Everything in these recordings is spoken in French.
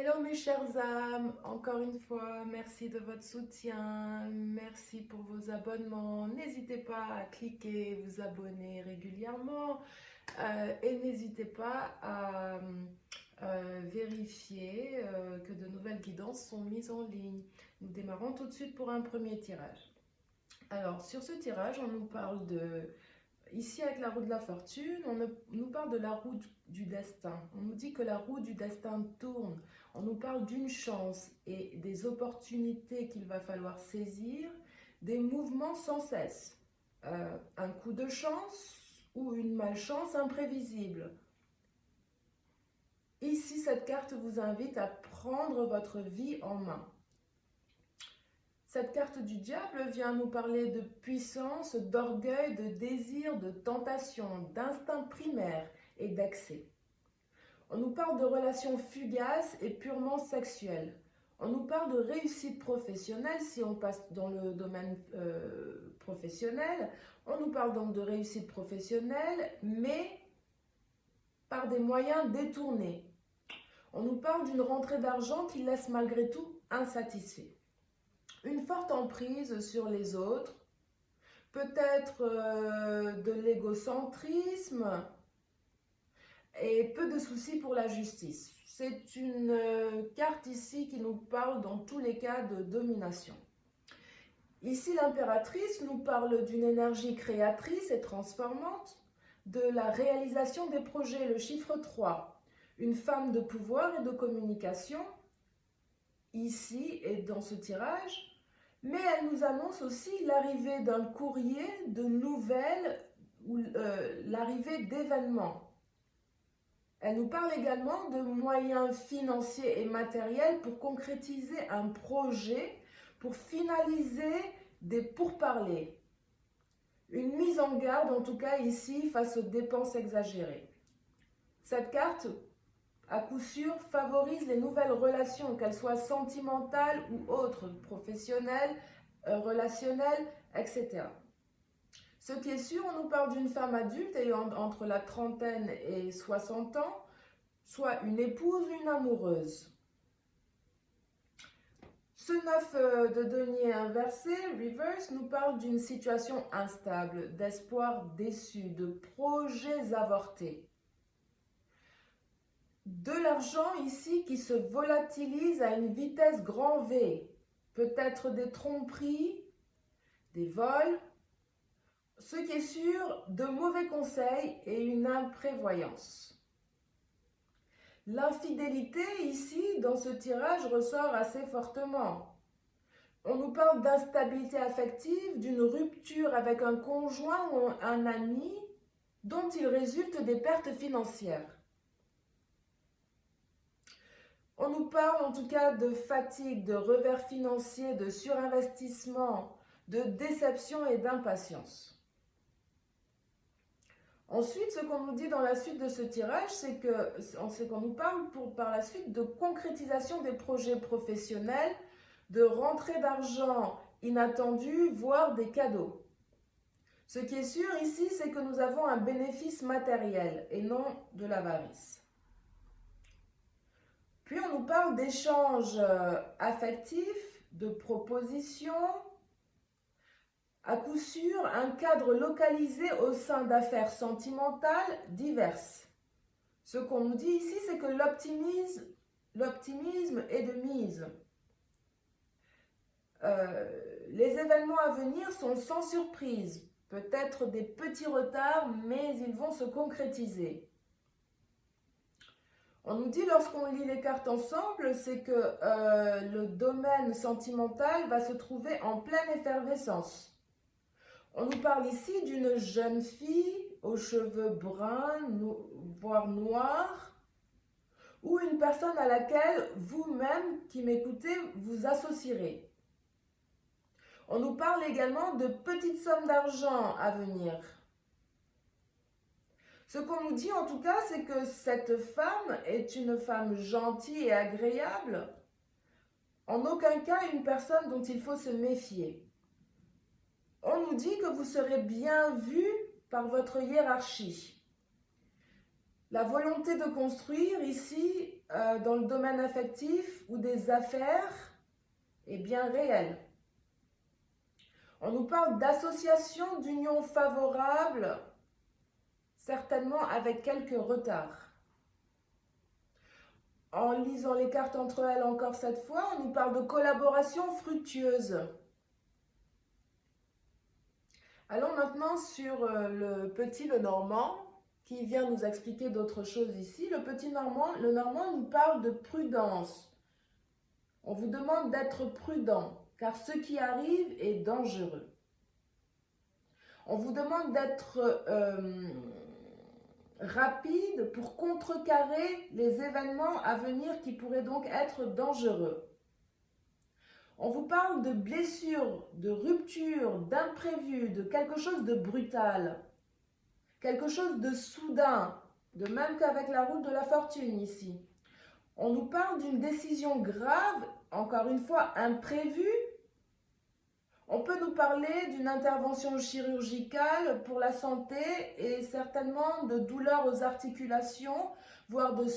Hello mes chères âmes, encore une fois, merci de votre soutien, merci pour vos abonnements. N'hésitez pas à cliquer, vous abonner régulièrement et n'hésitez pas à vérifier que de nouvelles guidances sont mises en ligne. Nous démarrons tout de suite pour un premier tirage. Alors sur ce tirage, on nous parle de ici, avec la roue de la fortune, nous parle de la roue du destin. On nous dit que la roue du destin tourne. On nous parle d'une chance et des opportunités qu'il va falloir saisir, des mouvements sans cesse. Un coup de chance ou une malchance imprévisible. Ici, cette carte vous invite à prendre votre vie en main. Cette carte du diable vient nous parler de puissance, d'orgueil, de désir, de tentation, d'instinct primaire et d'excès. On nous parle de relations fugaces et purement sexuelles. On nous parle de réussite professionnelle si on passe dans le domaine professionnel. On nous parle donc de réussite professionnelle, mais par des moyens détournés. On nous parle d'une rentrée d'argent qui laisse malgré tout insatisfait. Une forte emprise sur les autres, peut-être de l'égocentrisme et peu de soucis pour la justice. C'est une carte ici qui nous parle dans tous les cas de domination. Ici, l'impératrice nous parle d'une énergie créatrice et transformante, de la réalisation des projets, le chiffre 3, une femme de pouvoir et de communication, ici et dans ce tirage. Mais elle nous annonce aussi l'arrivée d'un courrier, de nouvelles, ou l'arrivée d'événements. Elle nous parle également de moyens financiers et matériels pour concrétiser un projet, pour finaliser des pourparlers. Une mise en garde, en tout cas ici, face aux dépenses exagérées. Cette carte, à coup sûr, favorise les nouvelles relations, qu'elles soient sentimentales ou autres, professionnelles, relationnelles, etc. Ce qui est sûr, on nous parle d'une femme adulte ayant entre la trentaine et 60 ans, soit une épouse ou une amoureuse. Ce 9 de denier inversé, reverse, nous parle d'une situation instable, d'espoir déçu, de projets avortés. De l'argent ici qui se volatilise à une vitesse grand V, peut-être des tromperies, des vols. Ce qui est sûr, de mauvais conseils et une imprévoyance. L'infidélité ici, dans ce tirage, ressort assez fortement. On nous parle d'instabilité affective, d'une rupture avec un conjoint ou un ami dont il résulte des pertes financières. On nous parle en tout cas de fatigue, de revers financier, de surinvestissement, de déception et d'impatience. Ensuite, ce qu'on nous dit dans la suite de ce tirage, c'est qu'on nous parle par la suite de concrétisation des projets professionnels, de rentrée d'argent inattendue, voire des cadeaux. Ce qui est sûr ici, c'est que nous avons un bénéfice matériel et non de l'avarice. Puis on nous parle d'échanges affectifs, de propositions. À coup sûr, un cadre localisé au sein d'affaires sentimentales diverses. Ce qu'on nous dit ici, c'est que l'optimisme est de mise. Les événements à venir sont sans surprise. Peut-être des petits retards, mais ils vont se concrétiser. On nous dit, lorsqu'on lit les cartes ensemble, c'est que le domaine sentimental va se trouver en pleine effervescence. On nous parle ici d'une jeune fille aux cheveux bruns, voire noirs, ou une personne à laquelle vous-même qui m'écoutez vous associerez. On nous parle également de petites sommes d'argent à venir. Ce qu'on nous dit en tout cas, c'est que cette femme est une femme gentille et agréable, en aucun cas une personne dont il faut se méfier. On nous dit que vous serez bien vu par votre hiérarchie. La volonté de construire ici dans le domaine affectif ou des affaires est bien réel. On nous parle d'association, d'union favorable, certainement avec quelques retards. En lisant les cartes entre elles encore cette fois, on nous parle de collaboration fructueuse. Allons maintenant sur le petit Lenormand, qui vient nous expliquer d'autres choses ici. Le Normand nous parle de prudence. On vous demande d'être prudent, car ce qui arrive est dangereux. On vous demande d'être rapide pour contrecarrer les événements à venir qui pourraient donc être dangereux. On vous parle de blessures, de ruptures, d'imprévus, de quelque chose de brutal, quelque chose de soudain, de même qu'avec la roue de la fortune ici. On nous parle d'une décision grave, encore une fois imprévue. On peut nous parler d'une intervention chirurgicale pour la santé et certainement de douleurs aux articulations, voire de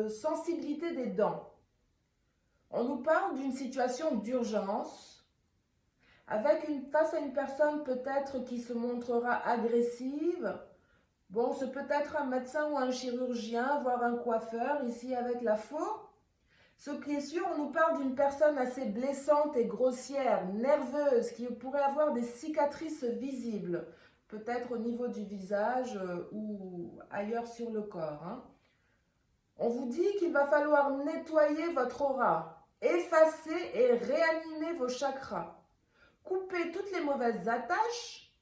sensibilité des dents. On nous parle d'une situation d'urgence, face à une personne peut-être qui se montrera agressive. Bon, c'est peut-être un médecin ou un chirurgien, voire un coiffeur, ici avec la faux. Ce qui est sûr, on nous parle d'une personne assez blessante et grossière, nerveuse, qui pourrait avoir des cicatrices visibles, peut-être au niveau du visage ou ailleurs sur le corps. Hein. On vous dit qu'il va falloir nettoyer votre aura, effacer et réanimer vos chakras, couper toutes les mauvaises attaches.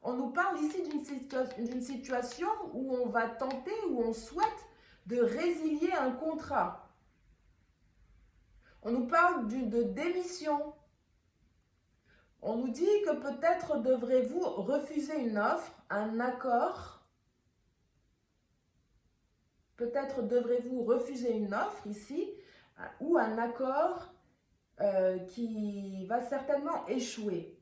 On nous parle ici d'une situation où on va tenter, où on souhaite de résilier un contrat. On nous parle de démission. On nous dit que peut-être devrez-vous refuser une offre, un accord. Peut-être devrez-vous refuser une offre ici, ou un accord qui va certainement échouer.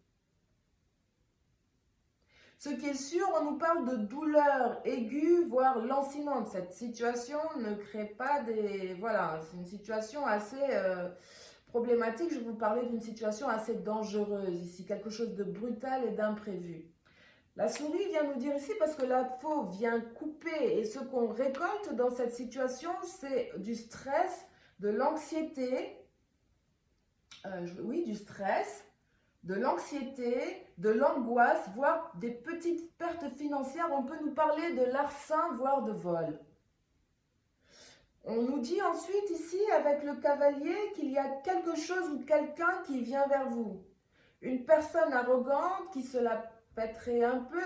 Ce qui est sûr, on nous parle de douleurs aiguës, voire lancinantes. Cette situation ne crée pas des... Voilà, c'est une situation assez problématique. Je vais vous parler d'une situation assez dangereuse ici, quelque chose de brutal et d'imprévu. La souris vient nous dire ici, parce que la faux vient couper, et ce qu'on récolte dans cette situation, c'est du stress, de l'anxiété, du stress, de l'anxiété, de l'angoisse, voire des petites pertes financières. On peut nous parler de larcin, voire de vol. On nous dit ensuite ici, avec le cavalier, qu'il y a quelque chose ou quelqu'un qui vient vers vous. Une personne arrogante qui se la pèterait un peu,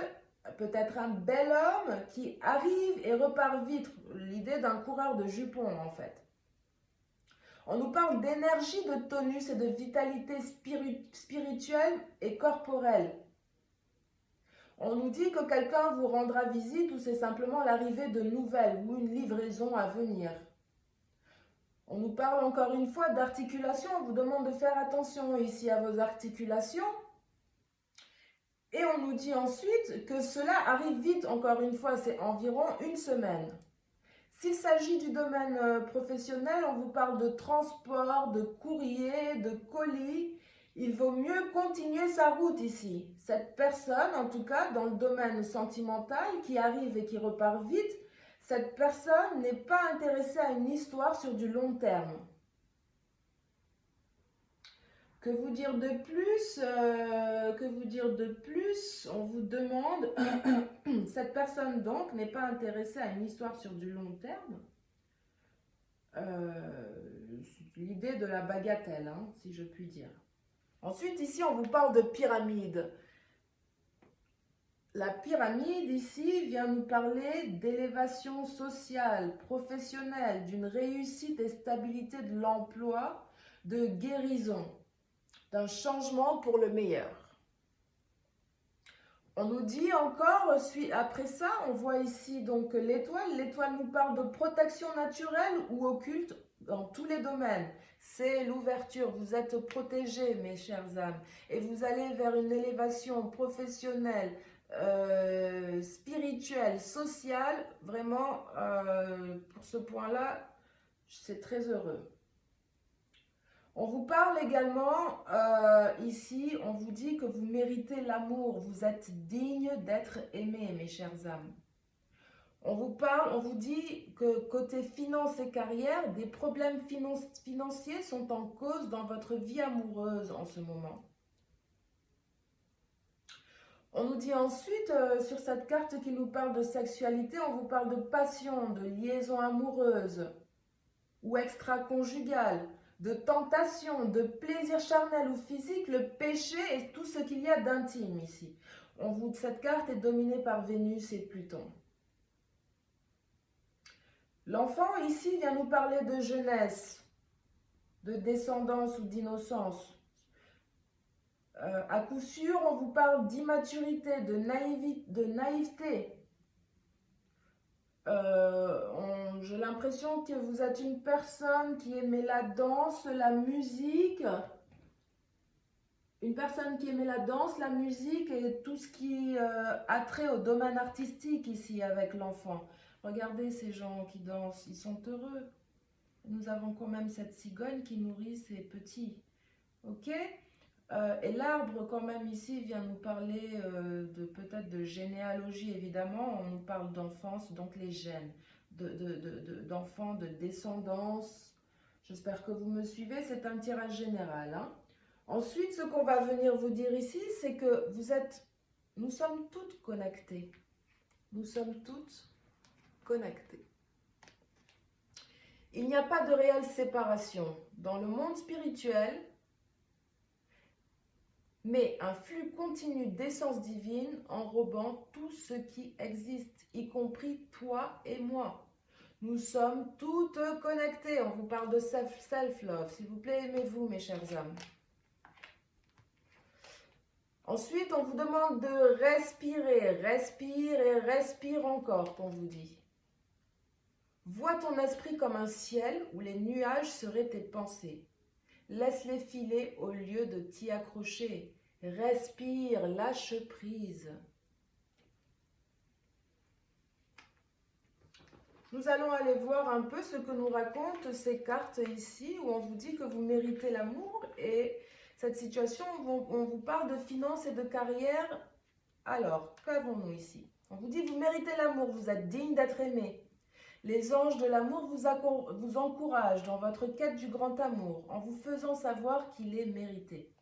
peut-être un bel homme qui arrive et repart vite. L'idée d'un coureur de jupons en fait. On nous parle d'énergie, de tonus et de vitalité spirituelle et corporelle. On nous dit que quelqu'un vous rendra visite ou c'est simplement l'arrivée de nouvelles ou une livraison à venir. On nous parle encore une fois d'articulation. On vous demande de faire attention ici à vos articulations. Et on nous dit ensuite que cela arrive vite. Encore une fois, c'est environ une semaine. S'il s'agit du domaine professionnel, on vous parle de transport, de courrier, de colis. Il vaut mieux continuer sa route ici. Cette personne, en tout cas dans le domaine sentimental, qui arrive et qui repart vite, cette personne n'est pas intéressée à une histoire sur du long terme. Que vous dire de plus? On vous demande, cette personne donc n'est pas intéressée à une histoire sur du long terme. L'idée de la bagatelle, hein, si je puis dire. Ensuite, ici, on vous parle de pyramide. La pyramide, ici, vient nous parler d'élévation sociale, professionnelle, d'une réussite et stabilité de l'emploi, de guérison, d'un changement pour le meilleur. On nous dit encore, après ça, on voit ici donc l'étoile. L'étoile nous parle de protection naturelle ou occulte dans tous les domaines. C'est l'ouverture, vous êtes protégés mes chères âmes. Et vous allez vers une élévation professionnelle, spirituel, social, vraiment, pour ce point-là, c'est très heureux. On vous parle également, ici, on vous dit que vous méritez l'amour, vous êtes digne d'être aimé, mes chères âmes. On vous parle, on vous dit que côté finance et carrière, des problèmes financiers sont en cause dans votre vie amoureuse en ce moment. On nous dit ensuite, sur cette carte qui nous parle de sexualité, on vous parle de passion, de liaison amoureuse ou extra-conjugale, de tentation, de plaisir charnel ou physique, le péché et tout ce qu'il y a d'intime ici. Cette carte est dominée par Vénus et Pluton. L'enfant ici vient nous parler de jeunesse, de descendance ou d'innocence. À coup sûr, on vous parle d'immaturité, de naïveté. J'ai l'impression que vous êtes une personne qui aimait la danse, la musique. Une personne qui aimait la danse, la musique et tout ce qui a trait au domaine artistique ici avec l'enfant. Regardez ces gens qui dansent, ils sont heureux. Nous avons quand même cette cigogne qui nourrit ses petits. Ok ? Et l'arbre quand même ici vient nous parler peut-être de généalogie évidemment. On nous parle d'enfance, donc les gènes, d'enfants, de descendance. J'espère que vous me suivez, c'est un tirage général. Hein. Ensuite, ce qu'on va venir vous dire ici, c'est que nous sommes toutes connectées. Nous sommes toutes connectées. Il n'y a pas de réelle séparation dans le monde spirituel, mais un flux continu d'essence divine enrobant tout ce qui existe, y compris toi et moi. Nous sommes toutes connectées. On vous parle de self-love. S'il vous plaît, aimez-vous, mes chères âmes. Ensuite, on vous demande de respirer. Respire et respire encore, qu'on vous dit. Vois ton esprit comme un ciel où les nuages seraient tes pensées. Laisse-les filer au lieu de t'y accrocher. Respire, lâche prise. Nous allons aller voir un peu ce que nous racontent ces cartes ici, où on vous dit que vous méritez l'amour. Et cette situation, on vous parle de finances et de carrière. Alors, qu'avons-nous ici? On vous dit, vous méritez l'amour, vous êtes digne d'être aimé. Les anges de l'amour vous encouragent dans votre quête du grand amour, en vous faisant savoir qu'il est mérité.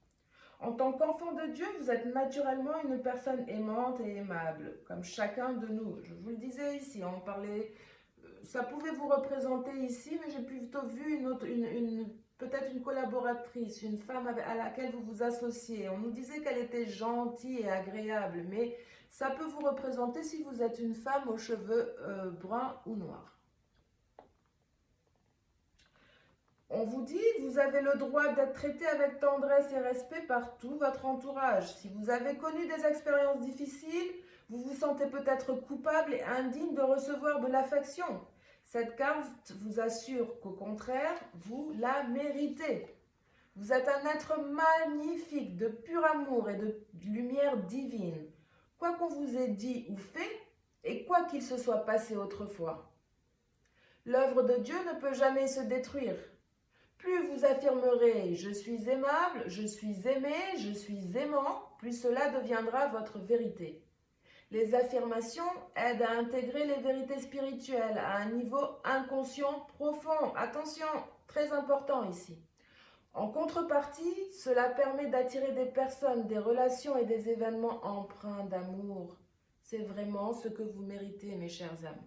En tant qu'enfant de Dieu, vous êtes naturellement une personne aimante et aimable, comme chacun de nous. Je vous le disais ici, on parlait, ça pouvait vous représenter ici, mais j'ai plutôt vu peut-être une collaboratrice, une femme à laquelle vous vous associez. On nous disait qu'elle était gentille et agréable, mais ça peut vous représenter si vous êtes une femme aux cheveux bruns ou noirs. On vous dit, vous avez le droit d'être traité avec tendresse et respect par tout votre entourage. Si vous avez connu des expériences difficiles, vous vous sentez peut-être coupable et indigne de recevoir de l'affection. Cette carte vous assure qu'au contraire, vous la méritez. Vous êtes un être magnifique, de pur amour et de lumière divine. Quoi qu'on vous ait dit ou fait, et quoi qu'il se soit passé autrefois. L'œuvre de Dieu ne peut jamais se détruire. Plus vous affirmerez « je suis aimable, je suis aimé, je suis aimant », plus cela deviendra votre vérité. Les affirmations aident à intégrer les vérités spirituelles à un niveau inconscient profond. Attention, très important ici. En contrepartie, cela permet d'attirer des personnes, des relations et des événements empreints d'amour. C'est vraiment ce que vous méritez, mes chères âmes.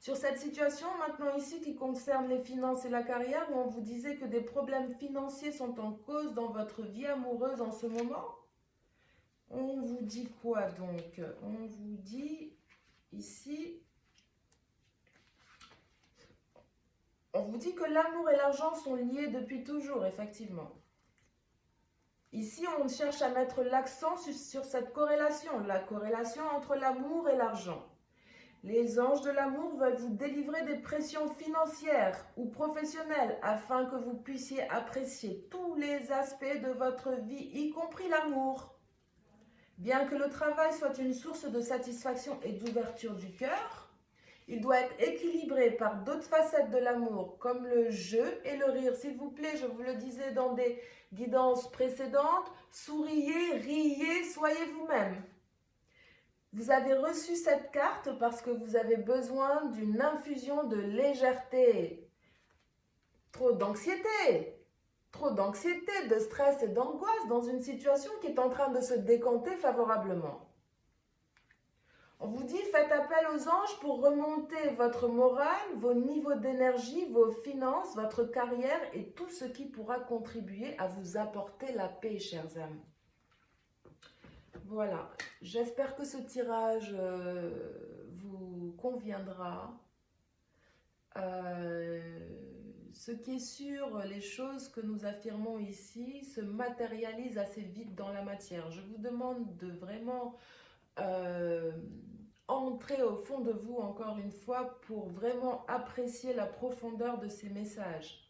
Sur cette situation maintenant ici qui concerne les finances et la carrière, où on vous disait que des problèmes financiers sont en cause dans votre vie amoureuse en ce moment, on vous dit quoi donc? On vous dit ici, on vous dit que l'amour et l'argent sont liés depuis toujours, effectivement. Ici, on cherche à mettre l'accent sur cette corrélation, la corrélation entre l'amour et l'argent. Les anges de l'amour veulent vous délivrer des pressions financières ou professionnelles afin que vous puissiez apprécier tous les aspects de votre vie, y compris l'amour. Bien que le travail soit une source de satisfaction et d'ouverture du cœur, il doit être équilibré par d'autres facettes de l'amour, comme le jeu et le rire. S'il vous plaît, je vous le disais dans des guidances précédentes, souriez, riez, soyez vous-même. Vous avez reçu cette carte parce que vous avez besoin d'une infusion de légèreté. Trop d'anxiété, de stress et d'angoisse dans une situation qui est en train de se décanter favorablement. On vous dit, faites appel aux anges pour remonter votre morale, vos niveaux d'énergie, vos finances, votre carrière et tout ce qui pourra contribuer à vous apporter la paix, chers âmes. Voilà, j'espère que ce tirage vous conviendra. Ce qui est sûr, les choses que nous affirmons ici se matérialisent assez vite dans la matière. Je vous demande de vraiment entrer au fond de vous encore une fois pour vraiment apprécier la profondeur de ces messages.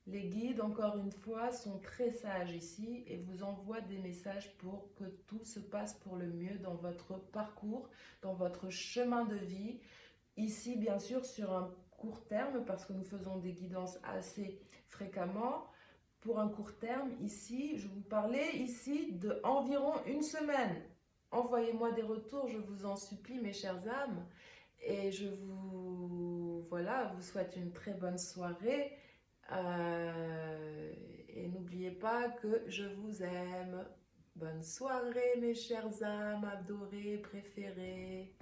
Les guides, encore une fois, sont très sages ici et vous envoient des messages pour que tout se passe pour le mieux dans votre parcours, dans votre chemin de vie. Ici, bien sûr, sur un court terme, parce que nous faisons des guidances assez fréquemment. Pour un court terme, ici, je vous parlais ici de environ une semaine. Envoyez-moi des retours, je vous en supplie, mes chères âmes. Et je vous, voilà, vous souhaite une très bonne soirée. Et n'oubliez pas que je vous aime. Bonne soirée, mes chères âmes adorées, préférées.